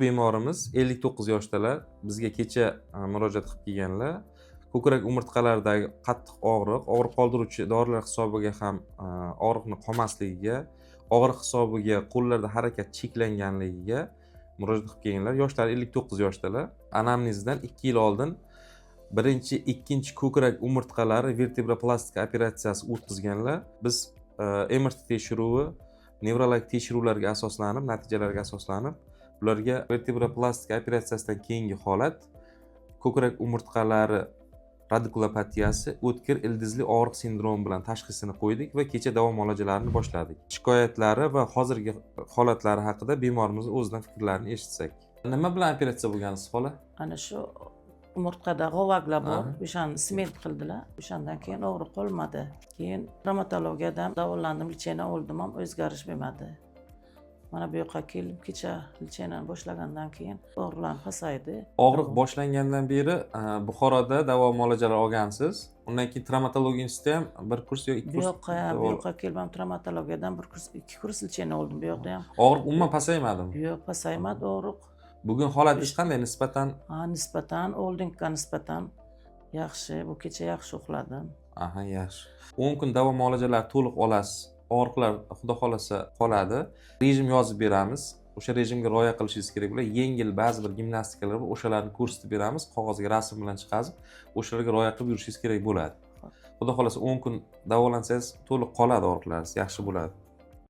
bemorimiz 59 yoshdalar. Bizga kecha murojaat qilib kelganlar. Ko'krak umurtqalaridagi qattiq og'riq qoldiruvchi dorilar hisobiga ham og'riqni qolmasligiga, og'riq hisobiga qo'llarda harakat cheklanganligiga murojaat qilib kelganlar. Yoshlari 59 yoshdalar. Anamnezdan 2 yil oldin birinchi, ikkinchi ko'krak umurtqalari vertebroplastika operatsiyasi o'tkazganlar. Biz MRT tekshiruvi, nevrologik tekshiruvlarga asoslanib, natijalarga asoslanib, ularga vertebroplastika operatsiyasidan keyingi holat ko'krak umurtqalari radikulopatiyasi, o'tkir ildizli og'riq sindromi bilan tashxisini qo'ydik va kecha davo muolajalarini boshladik. Shikoyatlari va hozirgi holatlari haqida bemorimiz o'zidan fikrlarini eshitsak. Nima bilan operatsiya bo'lgansiz, xola? Ana shu umurtqada g'ovaklar bor, o'shani sement qildilar. O'shandan keyin og'riq qolmadi. Keyin revmatologiyadan davolandim, lichena oldim, ham o'zgarish bo'lmadi. Mana bu yoqqa kelib, kecha lichenani boshlagandan keyin og'riqlar pasaydi. Og'riq boshlangandan beri Buxoroda davo muolajalar olgansiz. Undan keyin travmatologiya institutida ham bir kurs yoki ikki kurs. Bu yoqqa kelib, travmatologiyadan bir kurs, ikki kurs lichena oldim. Bu yoqda ham og'riq umuman pasaymadimi? Yo'q, pasaymadi og'riq. Bugun holatingiz qanday nisbatan? Nisbatan oldingiga nisbatan yaxshi. Bu kecha yaxshi uxladim. Aha, yaxshi. 10 kun davo muolajalar to'liq olasiz. Og'riqlar xudo xolasa qoladi. Rejim yozib beramiz. O'sha rejimga rioya qilishingiz kerak bo'ladi. Yengil ba'zi bir gimnastikalar bor, o'shalarni ko'rsatib beramiz. Qog'ozga rasm bilan chiqazib, o'shalarga rioya qilib yurishingiz kerak bo'ladi. Xudo xolasa 10 kun davolansangiz to'liq qoladi og'riqlaringiz, yaxshi bo'ladi.